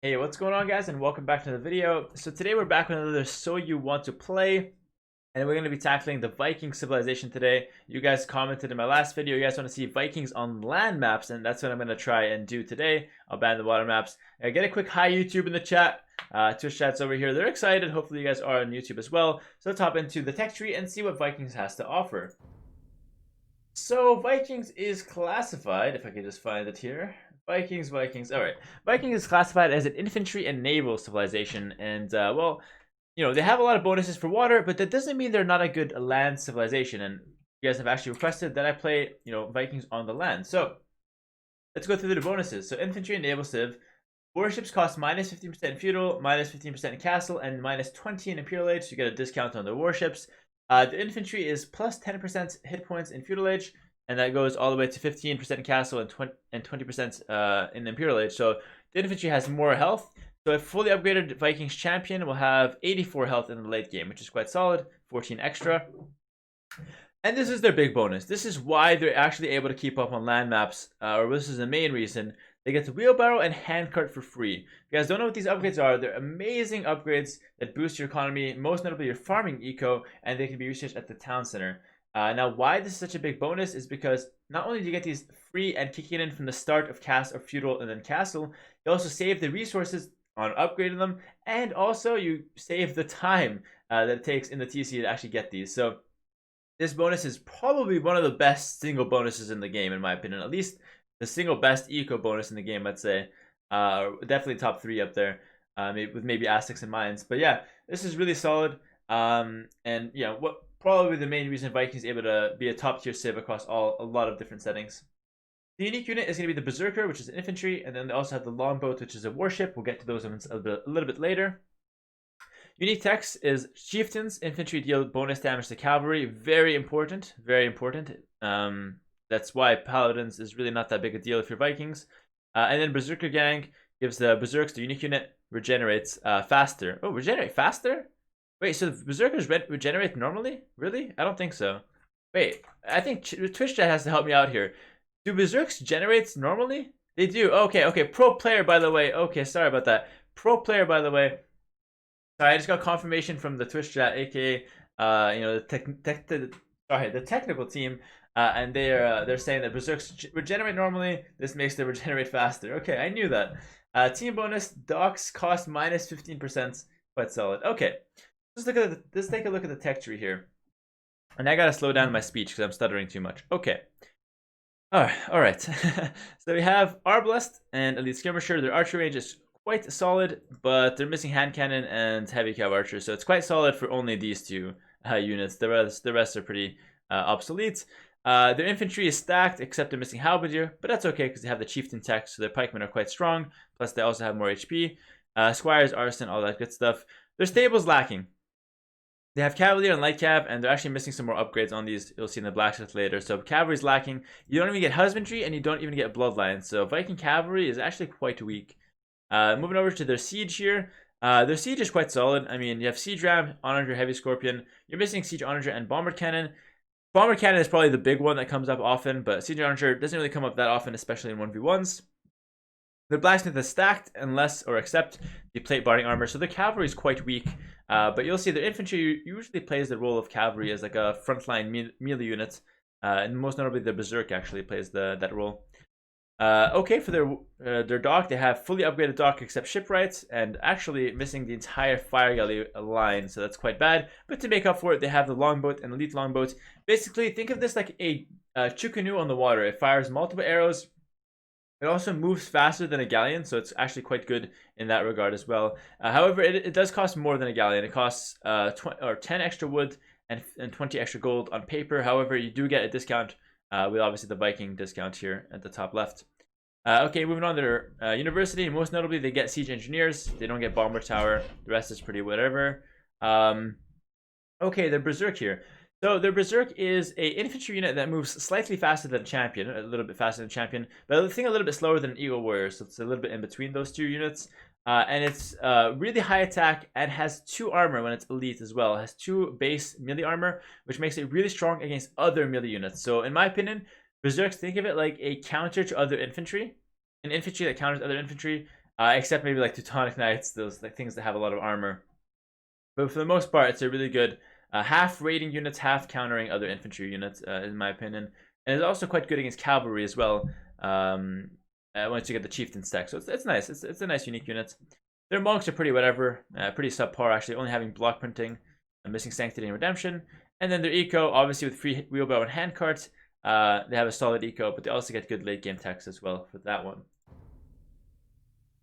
Hey, what's going on, guys, and welcome back to the video. So today we're back with another So You Want to Play, and we're going to be tackling the Viking civilization today. You guys commented in my last video, you guys want to see Vikings on land maps, and that's what I'm going to try and do today. I'll ban the water maps. Get a quick hi YouTube in the chat. Twitch chat's over here. They're excited. Hopefully you guys are on YouTube as well. So let's hop into the tech tree and see what Vikings has to offer. So Vikings is classified, if I could just find it here. Vikings. All right. Vikings is classified as an infantry and naval civilization, and well, they have a lot of bonuses for water, but that doesn't mean they're not a good land civilization. And you guys have actually requested that I play, Vikings on the land. So let's go through the bonuses. So infantry and naval civ. Warships cost minus 15% feudal, minus 15% in castle, and minus 20 in imperial age. So you get a discount on the warships. The infantry is plus 10% hit points in feudal age, and that goes all the way to 15% in castle and 20% in imperial age. So the infantry has more health. So a fully upgraded Vikings champion will have 84 health in the late game, which is quite solid, 14 extra. And this is their big bonus. This is why they're actually able to keep up on land maps, or this is the main reason. They get the wheelbarrow and handcart for free. If you guys don't know what these upgrades are, they're amazing upgrades that boost your economy, most notably your farming eco, and they can be researched at the town center. Now, why this is such a big bonus is because not only do you get these free and kicking in from the start of cast or feudal and then castle, you also save the resources on upgrading them, and also you save the time that it takes in the TC to actually get these. So this bonus is probably one of the best single bonuses in the game, in my opinion. At least the single best eco bonus in the game, I'd say. Definitely top 3 up there, with maybe Aztecs and Mayans. But yeah, this is really solid. And yeah, what probably the main reason Vikings is able to be a top tier civ across a lot of different settings. The unique unit is going to be the Berserker, which is an infantry, and then they also have the Longboat, which is a warship. We'll get to those ones a little bit later. Unique text is Chieftains. Infantry deal bonus damage to cavalry. Very important. Very important. That's why Paladins is really not that big a deal if you're Vikings. And then Berserker Gang gives the Berserks, the unique unit, regenerates faster. Oh, regenerate faster? Wait, so the Berserkers regenerate normally? Really? I don't think so. Wait, I think Twitch chat has to help me out here. Do Berserks generate normally? They do. Okay. Pro player, by the way. Okay, sorry about that. Pro player, by the way. Sorry, I just got confirmation from the Twitch chat, aka the technical team, and they're saying that Berserks regenerate normally. This makes them regenerate faster. Okay, I knew that. Team bonus, docks cost minus 15%. Quite solid. Okay, let's take a look at the tech tree here. And I gotta slow down my speech because I'm stuttering too much. Okay. Alright. So we have Arbalest and Elite Skirmisher. Their archery range is quite solid, but they're missing hand cannon and heavy cav archer, so it's quite solid for only these two units. The rest are pretty obsolete. Their infantry is stacked, except they're missing halberdier, but that's okay because they have the chieftain tech, so their pikemen are quite strong. Plus, they also have more HP. Squires, arson, all that good stuff. Their stable's lacking. They have Cavalier and Light Cav, and they're actually missing some more upgrades on these. You'll see in the blacksmith later. So Cavalry's lacking. You don't even get Husbandry, and you don't even get Bloodlines. So Viking Cavalry is actually quite weak. Moving over to their Siege here. Their Siege is quite solid. I mean, you have Siege Ram, Onager, Heavy Scorpion. You're missing Siege Onager and Bomber Cannon. Bomber Cannon is probably the big one that comes up often, but Siege Onager doesn't really come up that often, especially in 1v1s. The Blacksmith is stacked unless or except the plate barding armor, so the cavalry is quite weak. But you'll see the infantry usually plays the role of cavalry as like a frontline melee unit, and most notably the Berserk actually plays that role. Okay, for their dock, they have fully upgraded dock except shipwrights, and actually missing the entire fire galley line, so that's quite bad. But to make up for it, they have the longboat and elite longboat. Basically, think of this like a canoe on the water. It fires multiple arrows. It also moves faster than a galleon, so it's actually quite good in that regard as well. However, it does cost more than a galleon. It costs 10 extra wood and 20 extra gold on paper. However, you do get a discount with obviously the Viking discount here at the top left. Okay, moving on to their university. Most notably, they get siege engineers. They don't get bomber tower. The rest is pretty whatever. Okay, their Berserk here. So their Berserk is a infantry unit that moves slightly faster than Champion, a little bit faster than Champion, but I think a little bit slower than Eagle Warrior, so it's a little bit in between those two units. And it's really high attack and has 2 armor when it's elite as well. It has 2 base melee armor, which makes it really strong against other melee units. So in my opinion, Berserks, think of it like a counter to other infantry. An infantry that counters other infantry. except maybe like Teutonic Knights, those like things that have a lot of armor. But for the most part, it's a really good half raiding units, half countering other infantry units, in my opinion. And it's also quite good against cavalry as well. Once you get the chieftain stack, so it's nice. It's a nice unique unit. Their monks are pretty whatever, pretty subpar actually, only having block printing, missing sanctity and redemption. And then their eco, obviously with free wheelbarrow and handcart, they have a solid eco, but they also get good late game text as well for that one.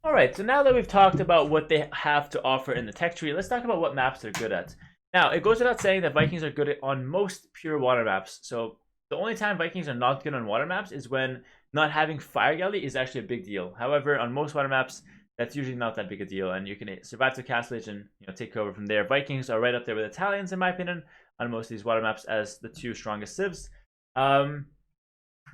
Alright, so now that we've talked about what they have to offer in the tech tree, let's talk about what maps they're good at. Now, it goes without saying that Vikings are good on most pure water maps. So the only time Vikings are not good on water maps is when not having Fire Galley is actually a big deal. However, on most water maps, that's usually not that big a deal, and you can survive to Castle Age and take over from there. Vikings are right up there with Italians, in my opinion, on most of these water maps as the two strongest civs. But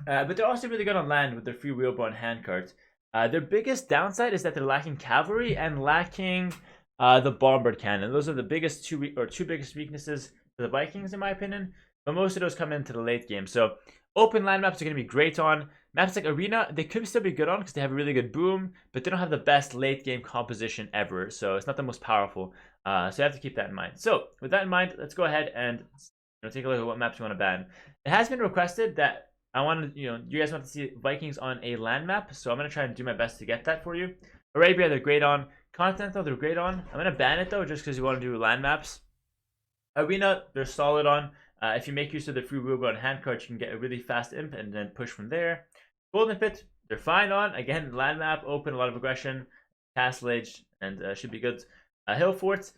they're also really good on land with their free wheelbarrow and handcart. Their biggest downside is that they're lacking cavalry and lacking the bombard cannon. Those are the biggest two biggest weaknesses for the Vikings, in my opinion. But most of those come into the late game. So open land maps are going to be great on. Maps like Arena, they could still be good on because they have a really good boom, but they don't have the best late game composition ever. So it's not the most powerful. So you have to keep that in mind. So with that in mind, let's go ahead and take a look at what maps you want to ban. It has been requested that I want to, you guys want to see Vikings on a land map, so I'm going to try and do my best to get that for you. Arabia, they're great on. Continental, they're great on. I'm going to ban it, though, just because you want to do land maps. Arena, they're solid on. If you make use of the free wheelbarrow and handcart, you can get a really fast imp and then push from there. Golden Pit, they're fine on. Again, land map, open, a lot of aggression, Castle Age, and should be good. Hill Forts,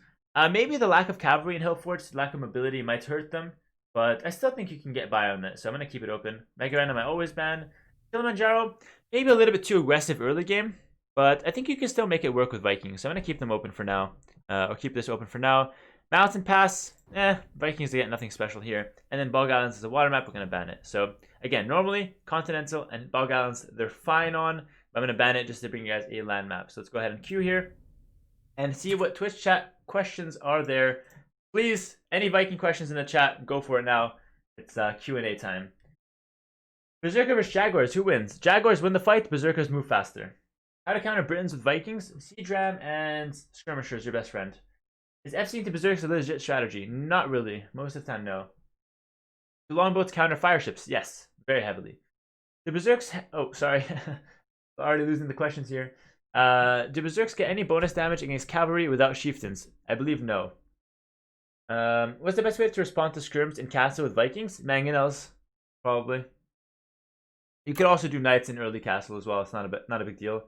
maybe the lack of cavalry in Hill Forts, lack of mobility might hurt them. But I still think you can get by on it, so I'm going to keep it open. Mega Random I always ban. Kilimanjaro, maybe a little bit too aggressive early game, but I think you can still make it work with Vikings, so I'm going to keep them open for now. Or keep this open for now. Mountain Pass, Vikings, they get nothing special here. And then Bog Islands is a water map, we're going to ban it. So, again, normally, Continental and Bog Islands, they're fine on, but I'm going to ban it just to bring you guys a land map. So let's go ahead and queue here and see what Twitch chat questions are there. Please, any Viking questions in the chat, go for it now. It's Q&A time. Berserker vs Jaguars, who wins? Jaguars win the fight, Berserkers move faster. How to counter Britons with Vikings? Siege Ram and Skirmishers, your best friend. Is FC into Berserkers a legit strategy? Not really. Most of the time, no. Do longboats counter fire ships? Yes, very heavily. Do Berserks... Oh, sorry. Already losing the questions here. Do Berserks get any bonus damage against cavalry without chieftains? I believe no. What's the best way to respond to scrims in castle with Vikings? Mangonels, probably. You could also do knights in early castle as well. It's not a big deal,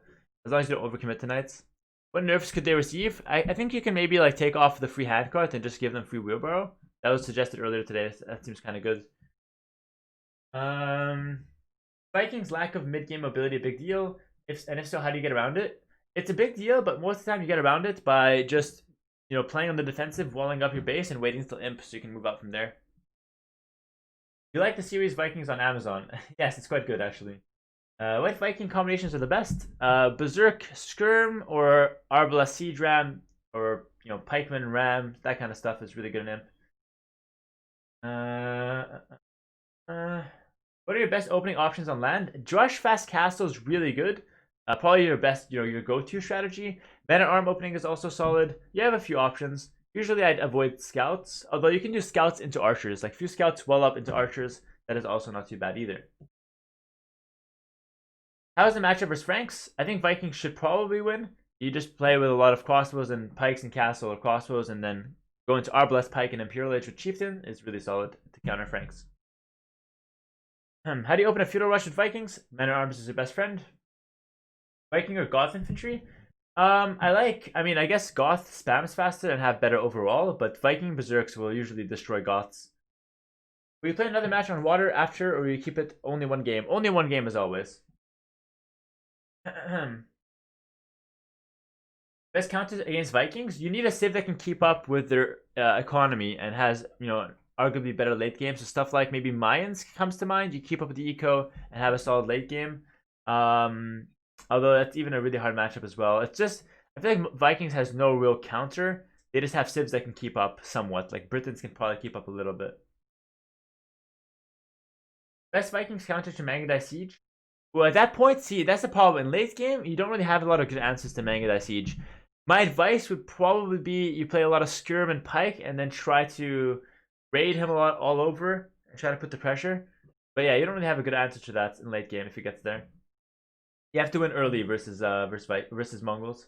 as long as you don't overcommit to knights. What nerfs could they receive? I think you can maybe like take off the free handcart and just give them free wheelbarrow. That was suggested earlier today. That seems kind of good. Vikings lack of mid-game mobility a big deal. If so, how do you get around it? It's a big deal, but most of the time you get around it by just playing on the defensive, walling up your base, and waiting until imp so you can move out from there. You like the series Vikings on Amazon? Yes, it's quite good actually. What Viking combinations are the best? Berserk, Skirm, or Arbala Siege Ram, or Pikeman Ram. That kind of stuff is really good in imp. What are your best opening options on land? Drush Fast Castle is really good. Probably your best, your go-to strategy. Men at Arm opening is also solid. You have a few options. Usually I'd avoid scouts, although you can do scouts into archers. Like few scouts well up into archers. That is also not too bad either. How is the matchup versus Franks? I think Vikings should probably win. You just play with a lot of crossbows and pikes and castle, or crossbows, and then go into Arbalest Pike and Imperial Age with Chieftain is really solid to counter Franks. How do you open a feudal rush with Vikings? Men at Arms is your best friend. Viking or Goth infantry? I guess Goth spams faster and have better overall, but Viking Berserks will usually destroy Goths. Will you play another match on water after, or will you keep it only one game? Only one game as always. Best counters against Vikings? You need a civ that can keep up with their economy and has, arguably better late game. So stuff like maybe Mayans comes to mind. You keep up with the eco and have a solid late game. Although that's even a really hard matchup as well. It's just, I feel like Vikings has no real counter. They just have civs that can keep up somewhat. Like Britons can probably keep up a little bit. Best Vikings counter to Mangudai Siege? Well, at that point, see, that's the problem. In late game, you don't really have a lot of good answers to Mangudai Siege. My advice would probably be you play a lot of Skirm and Pike, and then try to raid him a lot all over and try to put the pressure. But yeah, you don't really have a good answer to that in late game if it gets there. You have to win early versus Mongols.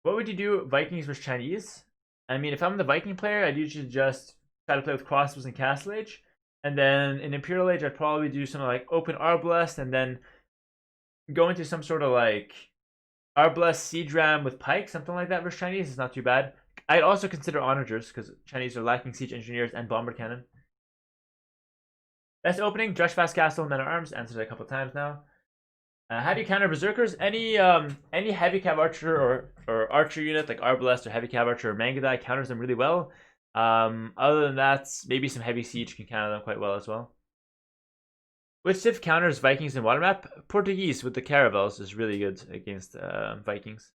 What would you do Vikings versus Chinese? I mean, if I'm the Viking player, I'd usually just try to play with crossbows and Castle Age. And then in Imperial Age, I'd probably do something like open Arbalest and then go into some sort of like Arbalest Siege Ram with Pike, something like that versus Chinese. It's not too bad. I'd also consider Onagers because Chinese are lacking Siege Engineers and Bomber Cannon. Best opening, Drushfast Castle, Men at Arms. Answered it a couple times now. How do you counter Berserkers? Any heavy cav archer or archer unit like Arbalest or heavy cav archer or Mangudai counters them really well. Other than that, maybe some heavy siege can counter them quite well as well. Which civ counters Vikings in water map? Portuguese with the caravels is really good against Vikings.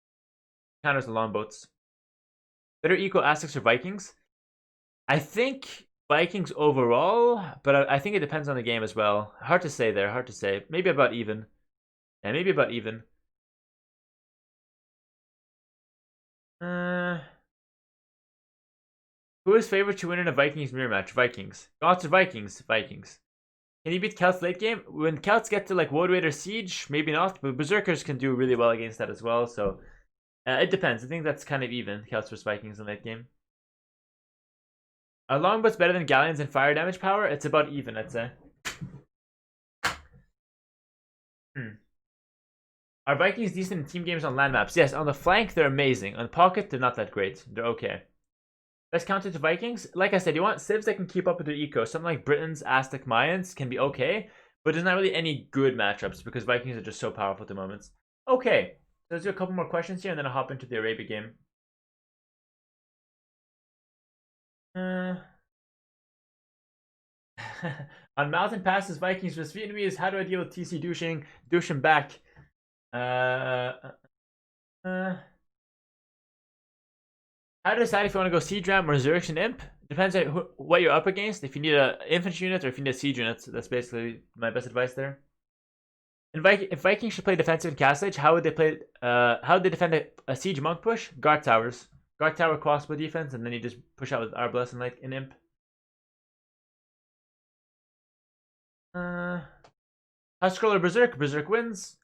Counters the longboats. Better eco Aztecs or Vikings? I think Vikings overall, but I think it depends on the game as well. Hard to say there, hard to say. Maybe about even. Yeah, maybe about even. Who is favored to win in a Vikings mirror match? Vikings. Goths or Vikings? Vikings. Can you beat Celts late game? When Celts get to like Woad Raider Siege, maybe not, but Berserkers can do really well against that as well, so it depends. I think that's kind of even, Celts versus Vikings in late game. Are longboats better than galleons in fire damage power? It's about even, I'd say. Are Vikings decent in team games on land maps? Yes, on the flank, they're amazing. On pocket, they're not that great. They're okay. Best counter to Vikings? Like I said, you want civs that can keep up with their eco. Something like Britons, Aztec, Mayans can be okay, but there's not really any good matchups because Vikings are just so powerful at the moment. Okay, so let's do a couple more questions here and then I'll hop into the Arabia game. On mountain passes, Vikings versus Vietnamese, how do I deal with TC douching? Douche him back. How to decide if you want to go Siege Ram or Xerxes Imp? Depends on what you're up against. If you need an infantry unit or if you need a siege unit, that's basically my best advice there. If Vikings should play defensive in Castle Age, how would they play? How would they defend a siege monk push? Guard towers, guard tower crossbow defense, and then you just push out with Arbalest and like an imp. House Scroll or Berserk? Berserk wins.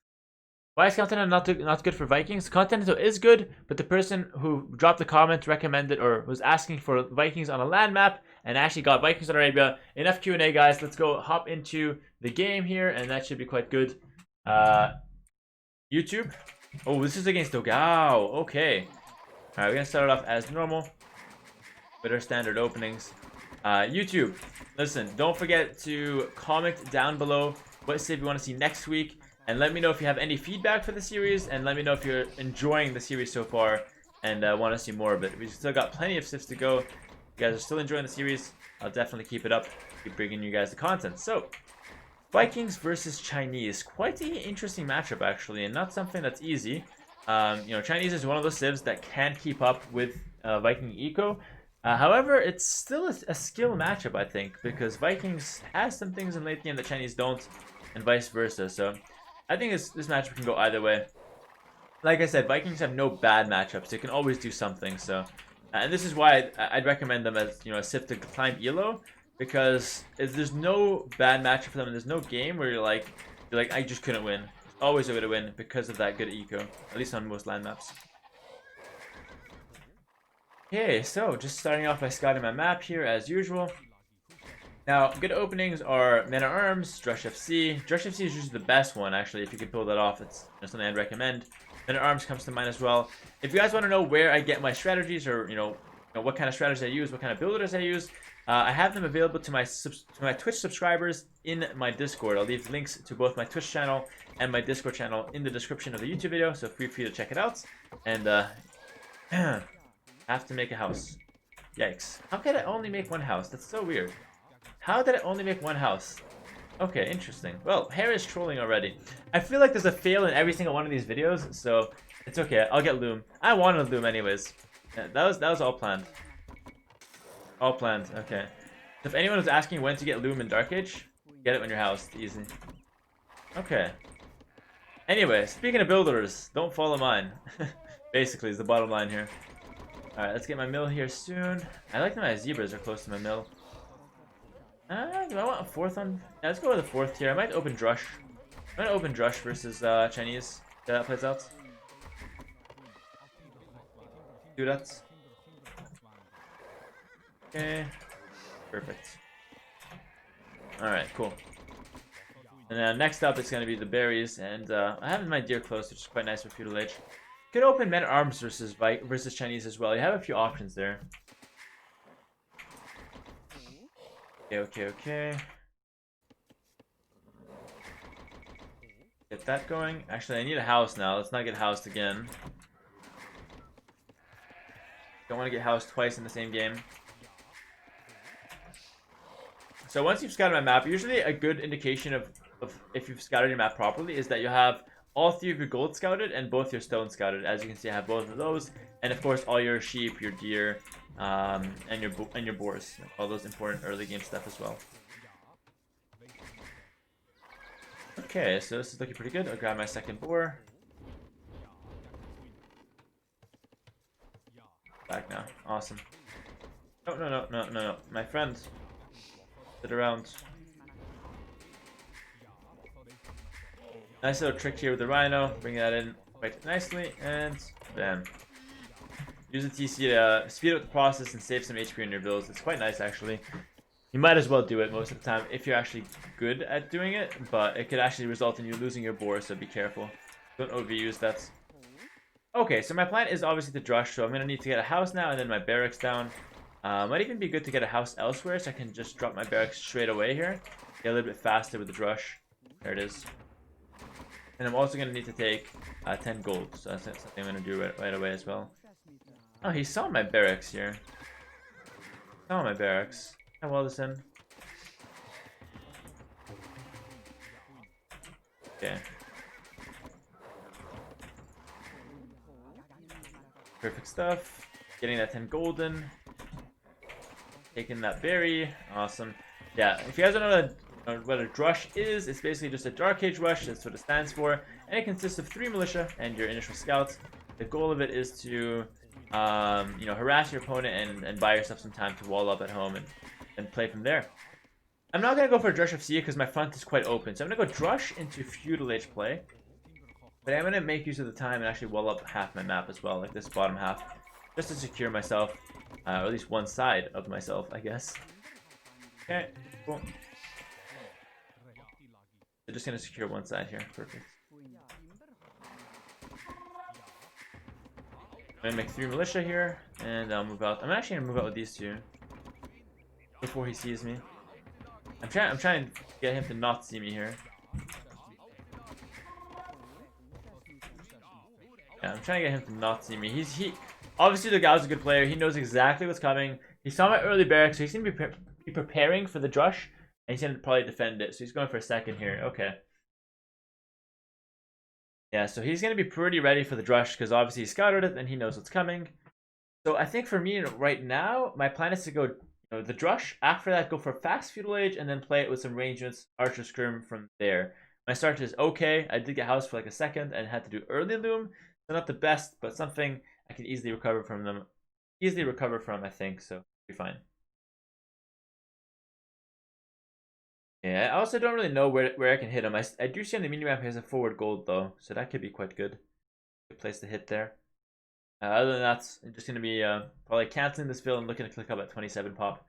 Why is Continental not good for Vikings? Continental is good, but the person who dropped the comment recommended or was asking for Vikings on a land map and actually got Vikings on Arabia. Enough Q&A, guys. Let's go hop into the game here, and that should be quite good. YouTube. Oh, this is against Dogao. Okay. All right, we're going to start it off as normal with our standard openings. YouTube, listen, don't forget to comment down below what civ you want to see next week. And let me know if you have any feedback for the series, and let me know if you're enjoying the series so far and want to see more of it. We've still got plenty of civs to go. If you guys are still enjoying the series, I'll definitely keep it up, keep bringing you guys the content. So, Vikings versus Chinese. Quite an interesting matchup, actually, and not something that's easy. You know, Chinese is one of those civs that can keep up with Viking eco. However, it's still a skill matchup, I think, because Vikings has some things in late game that Chinese don't, and vice versa. So, I think this matchup can go either way. Like I said, Vikings have no bad matchups. They can always do something. So, and this is why I'd recommend them as, you know, a civ to climb elo, because there's no bad matchup for them, and there's no game where you're like I just couldn't win. There's always a way to win because of that good eco, at least on most land maps. Okay, so just starting off by scouting my map here as usual. Now, good openings are Men at Arms, Drush FC. Drush FC is usually the best one, actually, if you could pull that off. It's something I'd recommend. Men at Arms comes to mind as well. If you guys want to know where I get my strategies, or you know what kind of strategies I use, what kind of builders I use, I have them available to my Twitch subscribers in my Discord. I'll leave links to both my Twitch channel and my Discord channel in the description of the YouTube video, so feel free to check it out. And have to make a house. Yikes! How could I only make one house? That's so weird. How did I only make one house? Okay, interesting. Well, Hera is trolling already. I feel like there's a fail in every single one of these videos, so it's okay. I'll get loom. I wanted loom anyways. That was all planned. All planned. Okay. So if anyone was asking when to get loom in Dark Age, Get it when you're housed. Easy. Okay. Anyway, speaking of builders, don't follow mine. Basically, is the bottom line here. Alright, let's get my mill here soon. I like that my zebras are close to my mill. Do I want a fourth one? Yeah, let's go with a fourth here. I might open Drush. I'm gonna open Drush versus Chinese. See how that plays out. Do that. Okay. Perfect. Alright, cool. And next up, it's going to be the berries, and I have my deer close, which is quite nice for feudal age. Could open men at arms versus Chinese as well. You have a few options there. Okay. Get that going. Actually, I need a house now. Let's not get housed again. Don't want to get housed twice in the same game. So once you've scouted my map, usually a good indication of if you've scouted your map properly is that you have all 3 of your gold scouted and both your stone scouted. As you can see, I have both of those, and of course all your sheep, your deer, and your boars, all those important early game stuff as well. Okay, so this is looking pretty good. I'll grab my second boar. Back now, awesome. No, my friend, sit around. Nice little trick here with the rhino. Bring that in quite nicely, and bam. Use the TC to speed up the process and save some HP in your builds. It's quite nice, actually. You might as well do it most of the time if you're actually good at doing it, but it could actually result in you losing your boar, so be careful. Don't overuse that. Okay, so my plan is obviously to drush, so I'm going to need to get a house now and then my barracks down. Might even be good to get a house elsewhere, so I can just drop my barracks straight away here. Get a little bit faster with the drush. There it is. And I'm also going to need to take 10 gold, so that's something I'm going to do right away as well. Oh, he saw my barracks here. Saw my barracks. How well this in? Okay. Perfect stuff. Getting that 10 golden. Taking that berry. Awesome. Yeah, if you guys don't know what a drush is, it's basically just a Dark Age rush. That's what it stands for. And it consists of 3 militia and your initial scouts. The goal of it is to, harass your opponent and buy yourself some time to wall up at home and play from there. I'm not going to go for a Drush FC because my front is quite open. So I'm going to go Drush into feudal age play. But I'm going to make use of the time and actually wall up half my map as well, like this bottom half. Just to secure myself, or at least one side of myself, I guess. Okay, cool. So just going to secure one side here. Perfect. I'm going to make 3 militia here, and I'll move out. I'm actually going to move out with these 2 before he sees me. I'm trying to get him to not see me here. Yeah, I'm trying to get him to not see me. He obviously the guy's a good player. He knows exactly what's coming. He saw my early barracks, so he's gonna be preparing for the drush, and he's gonna probably defend it. So he's going for a second here. Okay. Yeah, so he's gonna be pretty ready for the drush because obviously he scouted it and he knows what's coming. So I think for me right now, my plan is to go the drush. After that, go for fast feudal age and then play it with some range units, archer scrim from there. My start is okay. I did get house for like a second and had to do early loom. So not the best, but something I can easily recover from them. I think, so be fine. Yeah, I also don't really know where I can hit him. I do see on the minimap he has a forward gold though, so that could be quite good. Good place to hit there. Other than that, I'm just gonna be probably canceling this build and looking to click up at 27 pop.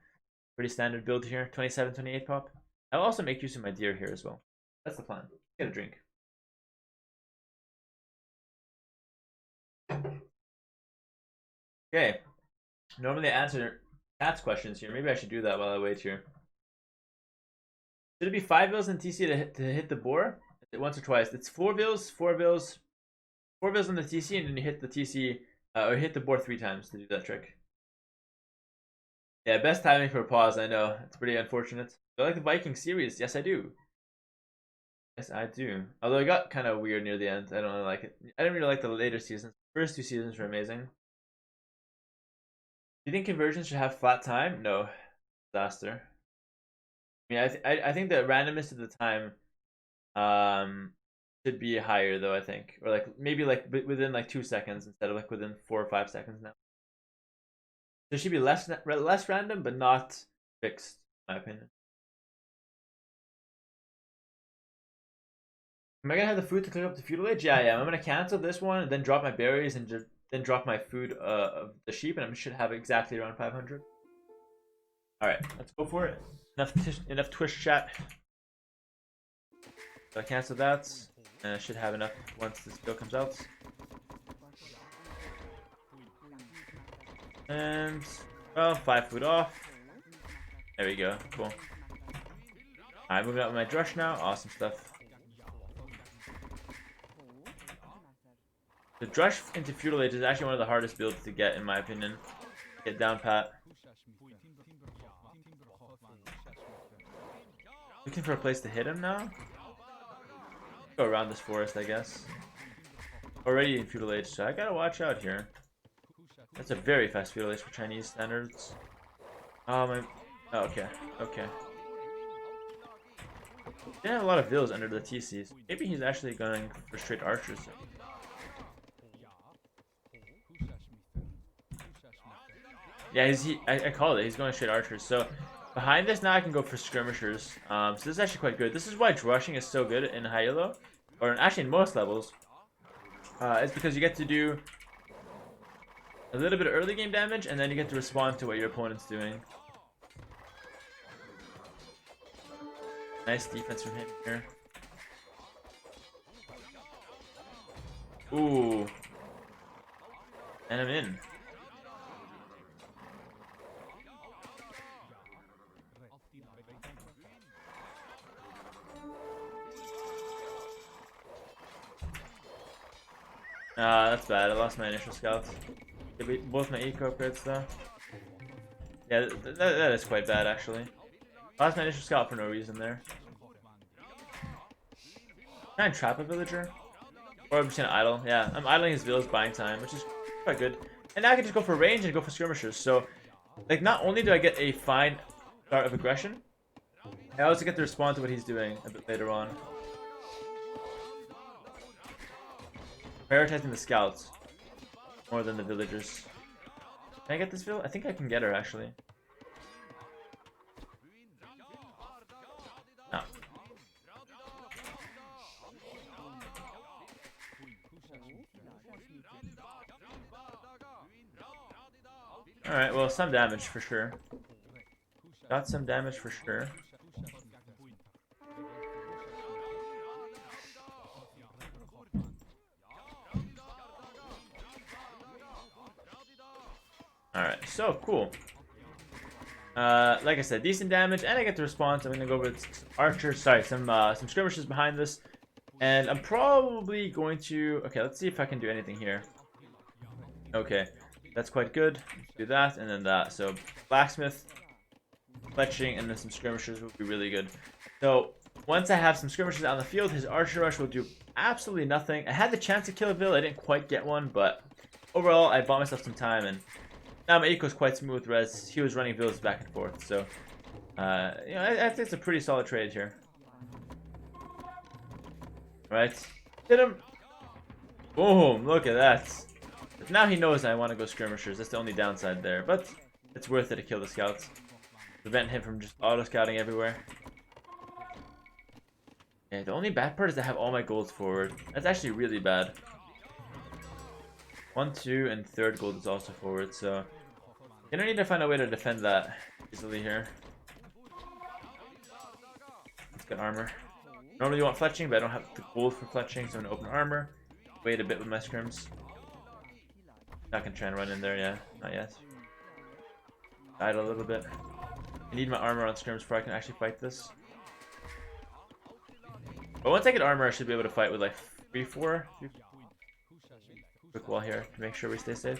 Pretty standard build here, 27, 28 pop. I'll also make use of my deer here as well. That's the plan. Get a drink. Okay. Normally I answer chat's questions here. Maybe I should do that while I wait here. Should it be 5 bills in TC to hit the boar? Once or twice. It's 4 bills, 4 bills, 4 bills on the TC, and then you hit the TC or hit the boar 3 times to do that trick. Yeah, best timing for a pause, I know. It's pretty unfortunate. Do I like the Viking series? Yes, I do. Yes, I do. Although it got kind of weird near the end. I don't really like it. I didn't really like the later seasons. First 2 seasons were amazing. Do you think conversions should have flat time? No. Disaster. I mean, I think the randomness of the time should be higher though. I think, or like maybe like within like 2 seconds instead of like within 4 or 5 seconds now. There should be less random, but not fixed, in my opinion. Am I gonna have the food to cook up the feudal age? Yeah, yeah. I'm gonna cancel this one and then drop my berries and then drop my food of the sheep, and I should have exactly around 500. All right, let's go for it. Enough Twitch chat. So I cancel that, and I should have enough once this bill comes out. And well, 5 food off. There we go. Cool. Alright, moving up with my drush now. Awesome stuff. The drush into feudal age is actually one of the hardest builds to get, in my opinion. Get down pat. Looking for a place to hit him now. Go around this forest, I guess. Already in feudal age, so I gotta watch out here. That's a very fast feudal age for Chinese standards. Oh my. Oh, okay. Okay. They have a lot of villas under the TCs. Maybe he's actually going for straight archers. Yeah, I called it. He's going straight archers. So behind this now I can go for skirmishers. So this is actually quite good. This is why drushing is so good in high elo, or actually in most levels. It's because you get to do a little bit of early game damage, and then you get to respond to what your opponent's doing. Nice defense from him here. Ooh. And I'm in. That's bad. I lost my initial scouts. Both my eco upgrades though. Yeah, that is quite bad actually. I lost my initial scout for no reason there. Try and trap a villager. Or I'm just gonna idle. Yeah, I'm idling his villas, buying time, which is quite good. And now I can just go for range and go for skirmishers. So, like, not only do I get a fine start of aggression, I also get to respond to what he's doing a bit later on. Prioritizing the scouts more than the villagers. Can I get this village? I think I can get her actually. No. Alright, well, some damage for sure. Got some damage for sure. Alright, so cool. Like I said, decent damage, and I get the response. I'm gonna go with archers. Sorry, some skirmishes behind this, and I'm probably going to. Okay, let's see if I can do anything here. Okay, that's quite good. Do that and then that. So blacksmith, fletching, and then some skirmishers would be really good. So once I have some skirmishers on the field, his archer rush will do absolutely nothing. I had the chance to kill a villain. I didn't quite get one, but overall, I bought myself some time and. Now my eco is quite smooth, whereas he was running villas back and forth. So, you know, I think it's a pretty solid trade here. Right, hit him. Boom! Look at that. But now he knows I want to go skirmishers. That's the only downside there, but it's worth it to kill the scouts. Prevent him from just auto scouting everywhere. Yeah, the only bad part is I have all my golds forward. That's actually really bad. 1, 2, and 3rd gold is also forward, so you don't need to find a way to defend that easily here. Let's get armor. Normally you want fletching, but I don't have the gold for fletching, so I'm gonna open armor. Wait a bit with my scrims. Not gonna try and run in there, yeah, not yet. Died a little bit. I need my armor on scrims before I can actually fight this. But once I get armor, I should be able to fight with like 3-4. Quick wall here to make sure we stay safe.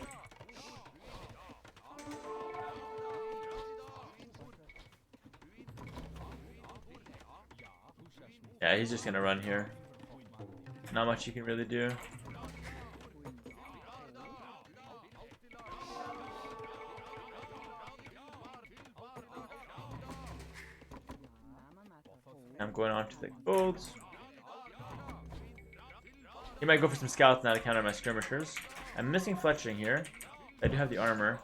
Yeah, he's just gonna run here. Not much you can really do. I'm going on to the golds. He might go for some scouts now to counter my skirmishers. I'm missing fletching here. I do have the armor.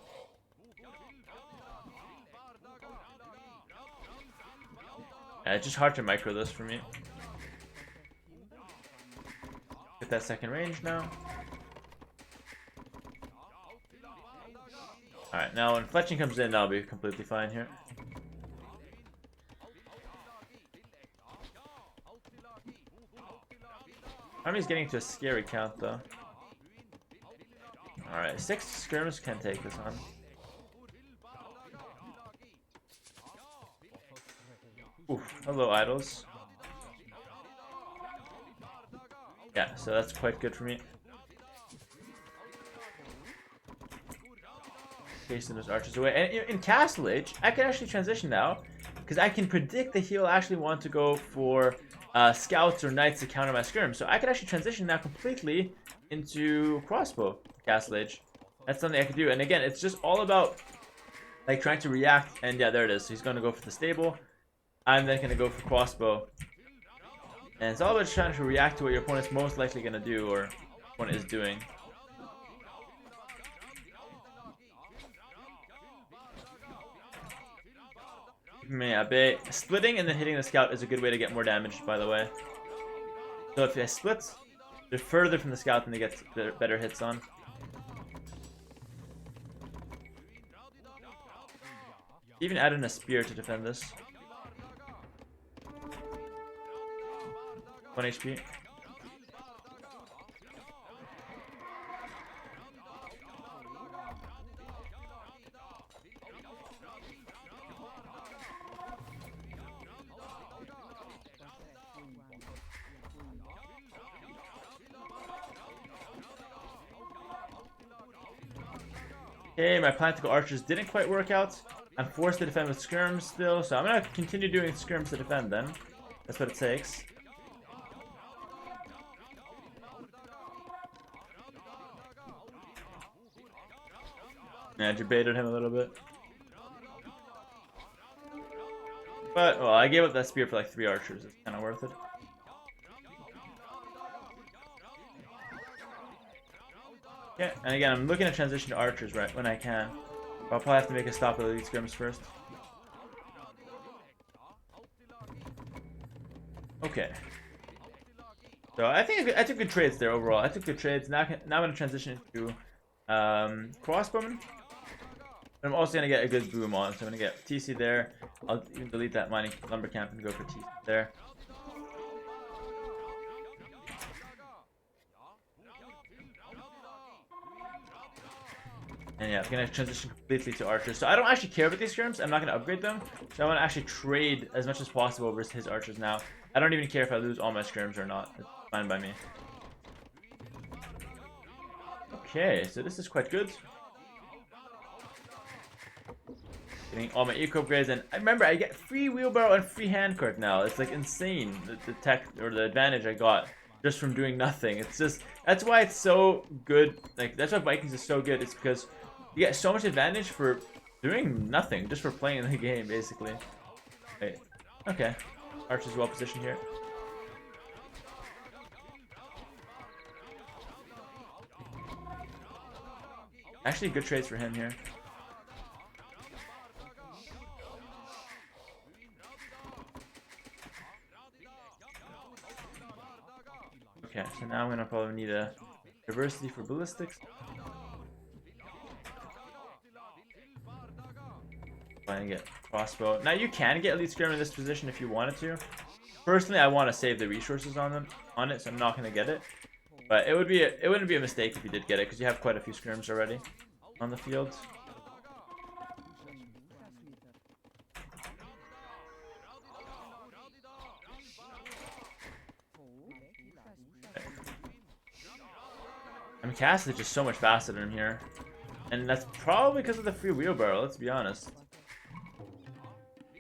Yeah, it's just hard to micro this for me. Get that second range now. Alright, now when fletching comes in, I'll be completely fine here. Army's getting to a scary count though. Alright, 6 skirmers can take this on. Oof, hello idols. Yeah, so that's quite good for me. Chasing those archers away. And in Castle Age, I can actually transition now, because I can predict that he'll actually want to go for scouts or knights to counter my skirm. So I can actually transition now completely into crossbow Castle Age. That's something I can do. And again, it's just all about like trying to react. And yeah, there it is. So he's going to go for the stable. I'm then going to go for crossbow. And it's all about trying to react to what your opponent's most likely going to do or opponent is doing. Splitting and then hitting the scout is a good way to get more damage, by the way. So if I split, they're further from the scout than they get better hits on. Even add in a spear to defend this. 1 HP. Okay, my plan to go archers didn't quite work out. I'm forced to defend with skirms still, so I'm gonna continue doing skirms to defend then. That's what it takes. Yeah, I debated him a little bit. But, well, I gave up that spear for like 3 archers. It's kind of worth it. Yeah, and again, I'm looking to transition to archers right when I can. But I'll probably have to make a stop at elite skirms first. Okay. So I think I took good trades there overall. I took good trades. Now I'm going to transition into crossbowman. I'm also going to get a good boom on. So I'm going to get TC there. I'll even delete that mining lumber camp and go for TC there. And yeah, I'm going to transition completely to archers. So I don't actually care about these skirms. I'm not going to upgrade them. So I want to actually trade as much as possible versus his archers now. I don't even care if I lose all my skirms or not. It's fine by me. Okay, so this is quite good. Getting all my eco upgrades, and I remember I get free wheelbarrow and free handcart now. It's like insane, the tech or the advantage I got just from doing nothing. It's just, that's why it's so good. Like, that's why Vikings is so good. It's because you get so much advantage for doing nothing, just for playing the game, basically. Wait, okay. Archer's well positioned here. Actually, good trades for him here. Okay, so now I'm gonna probably need a diversity for ballistics. Trying to get crossbow. Now you can get elite skirm in this position if you wanted to. Personally, I want to save the resources on it, so I'm not gonna get it. But it wouldn't be a mistake if you did get it because you have quite a few skirms already on the field. I mean, Cass is just so much faster than him here. And that's probably because of the free wheelbarrow, let's be honest.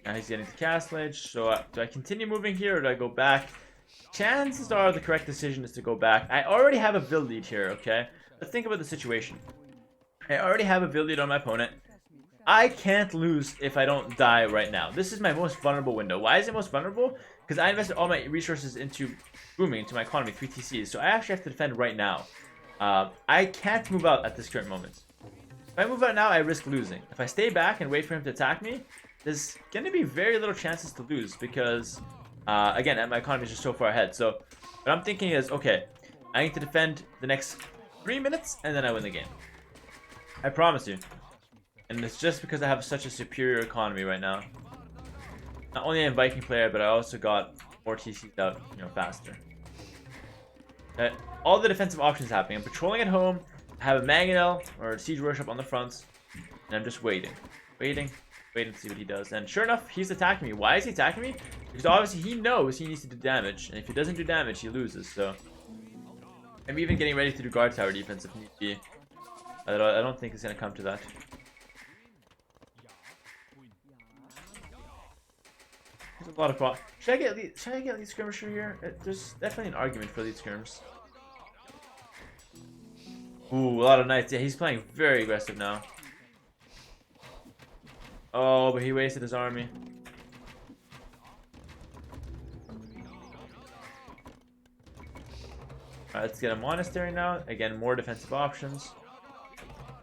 Now he's getting to Castle Age, so do I continue moving here or do I go back? Chances are the correct decision is to go back. I already have a build lead here, okay? Let's think about the situation. I already have a build lead on my opponent. I can't lose if I don't die right now. This is my most vulnerable window. Why is it most vulnerable? because I invested all my resources into booming, into my economy, 3 TCs. So I actually have to defend right now. I can't move out at this current moment. If I move out now, I risk losing. If I stay back and wait for him to attack me, there's going to be very little chances to lose because, again, my economy is just so far ahead. So what I'm thinking is, okay, I need to defend the next 3 minutes and then I win the game. I promise you. And it's just because I have such a superior economy right now. Not only am I a Viking player, but I also got more TCs out, faster. All the defensive options happening. I'm patrolling at home. I have a mangonel or a siege worship on the front, and I'm just waiting to see what he does. And sure enough, he's attacking me. Why is he attacking me? Because obviously he knows he needs to do damage, and if he doesn't do damage, he loses. So I'm even getting ready to do guard tower defense if need be. I don't think it's gonna come to that. There's a lot of problems. Should I get lead skirmisher here? There's definitely an argument for lead skirms. Ooh, a lot of knights. Yeah, he's playing very aggressive now. Oh, but he wasted his army. Alright, let's get a monastery now. Again, more defensive options.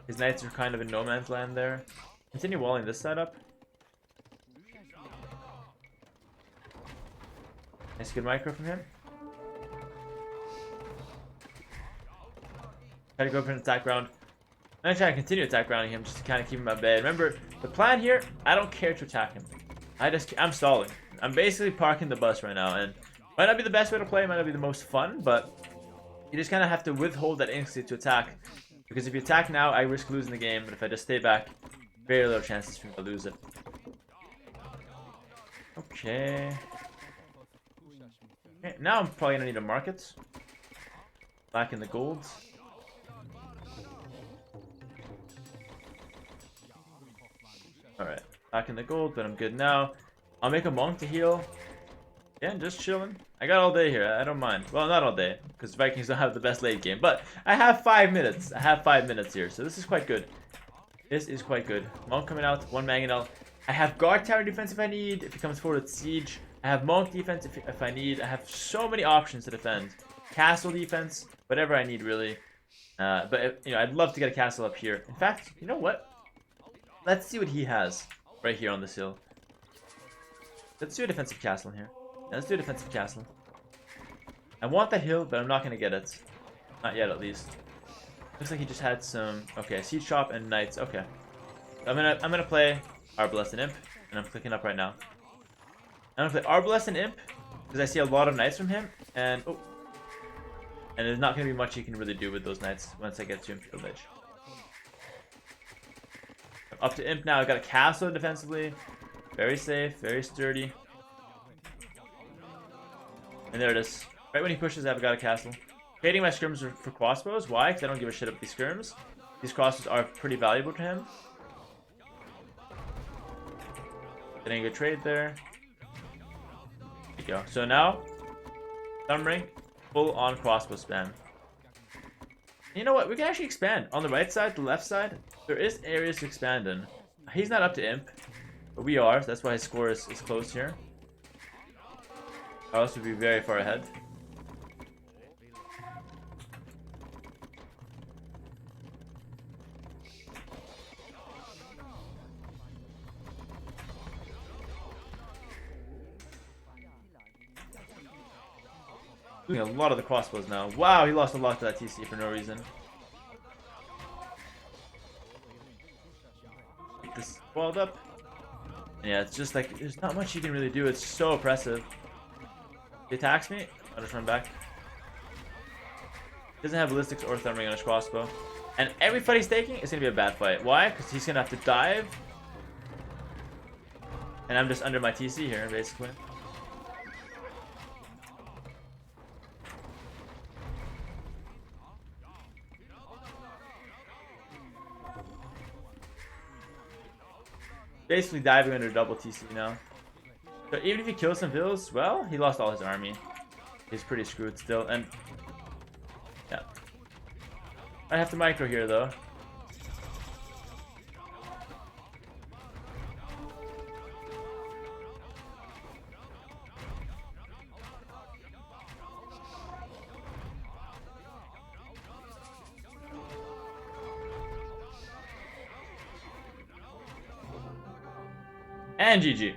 His knights are kind of in no man's land there. Continue walling this side up. Nice good micro from him. Try to go for an attack round. I'm gonna try to continue attack rounding him just to kind of keep him at bay. Remember, the plan here, I don't care to attack him. I'm stalling. I'm basically parking the bus right now, and might not be the best way to play, might not be the most fun, but you just kind of have to withhold that instinct to attack. Because if you attack now, I risk losing the game, but if I just stay back, very little chances for me to lose it. Okay. Now I'm probably gonna need a market. Back in the gold. Alright, back in the gold, but I'm good now. I'll make a monk to heal. Yeah, just chilling. I got all day here, I don't mind. Well, not all day, because Vikings don't have the best late game, but I have 5 minutes. I have 5 minutes here, so this is quite good. This is quite good. Monk coming out, 1 mangonel. I have guard tower defense if I need, if he comes forward with siege. I have monk defense if I need. I have so many options to defend. Castle defense, whatever I need really. But I'd love to get a castle up here. In fact, you know what? Let's see what he has right here on this hill. Let's do a defensive castle here. Yeah, let's do a defensive castle. I want that hill, but I'm not gonna get it. Not yet, at least. Looks like he just had some. Okay, siege shop and knights. Okay, I'm gonna play Arbalest and Imp, and I'm clicking up right now. I'm gonna play Arbalest and Imp because I see a lot of knights from him, and there's not gonna be much he can really do with those knights once I get to Imperial Edge. I'm up to Imp now. I got a castle defensively, very safe, very sturdy, and there it is. Right when he pushes, I've got a castle. Trading my skirms for crossbows. Why? Because I don't give a shit about these skirms. These crossbows are pretty valuable to him. Getting a good trade there. There you go. So now, Thumbring, full on crossbow spam. You know what? We can actually expand. On the right side, the left side, there is areas to expand in. He's not up to Imp, but we are. So that's why his score is close here. Or else we'd be very far ahead. Doing a lot of the crossbows now. Wow, he lost a lot to that TC for no reason. Get this walled up. And yeah, it's just like, there's not much you can really do. It's so oppressive. He attacks me, I'll just run back. Doesn't have ballistics or thumbring on his crossbow. And every fight he's taking is going to be a bad fight. Why? Because he's going to have to dive. And I'm just under my TC here, basically. Basically diving under double TC now. So even if he kills some vills, well, he lost all his army. He's pretty screwed still, and yeah. I have to micro here though. And GG.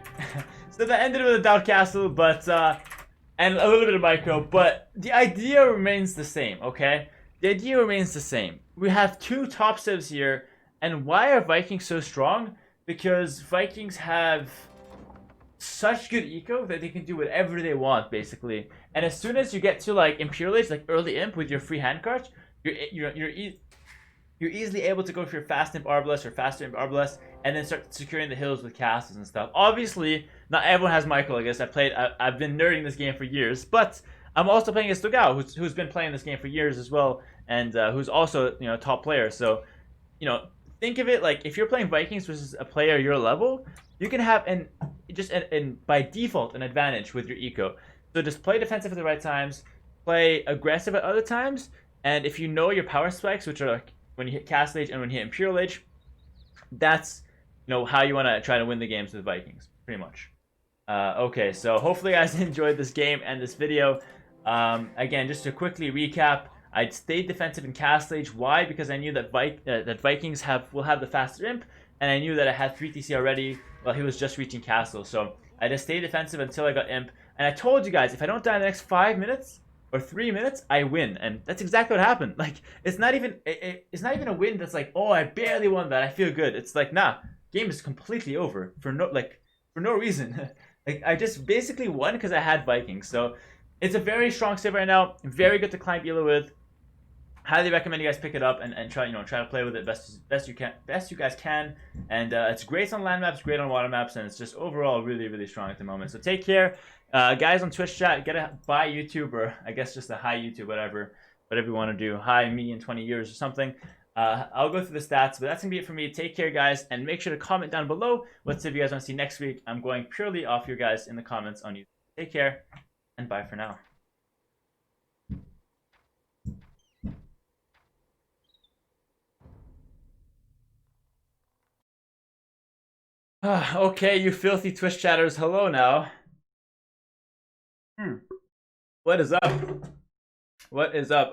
So that ended with a Doubt Castle, but and a little bit of micro, but the idea remains the same, okay? The idea remains the same. We have two top civs here, and why are Vikings so strong? Because Vikings have such good eco that they can do whatever they want, basically. And as soon as you get to like Imperial Age, like early Imp with your free hand cards, you're easily able to go for your fast Imp Arbalest or faster Imp Arbalest, and then start securing the hills with castles and stuff. Obviously, not everyone has Michael. I guess I've been nerding this game for years, but I'm also playing as Dogao, who's been playing this game for years as well, and who's also a top player. So, think of it like if you're playing Vikings versus a player your level, you can have by default an advantage with your eco. So just play defensive at the right times, play aggressive at other times, and if you know your power spikes, which are like when you hit Castle Age and when you hit Imperial Age, that's how you want to try to win the games with Vikings, pretty much. Okay, so hopefully you guys enjoyed this game and this video. Again, just to quickly recap, I stayed defensive in Castle Age. Why? Because I knew that Vikings will have the faster imp, and I knew that I had 3 TC already while he was just reaching Castle. So I just stayed defensive until I got imp. And I told you guys, if I don't die in the next 5 minutes or 3 minutes, I win. And that's exactly what happened. Like, it's not even a win that's like, oh, I barely won that, I feel good. It's like, nah, game is completely over for no reason. Like, I just basically won because I had Vikings. So it's a very strong civ right now. Very good to climb Elo with. Highly recommend you guys pick it up and try to play with it best you guys can. And it's great on land maps, great on water maps, and it's just overall really strong at the moment. So take care, guys on Twitch chat. Get a bye YouTube, or I guess just a hi YouTube, whatever you want to do. Hi me in 20 years or something. I'll go through the stats, but that's gonna be it for me. Take care, guys, and make sure to comment down below what civ you guys want to see next week. I'm going purely off your guys in the comments on YouTube. Take care, and bye for now. Okay, you filthy Twitch chatters, hello now. What is up? What is up?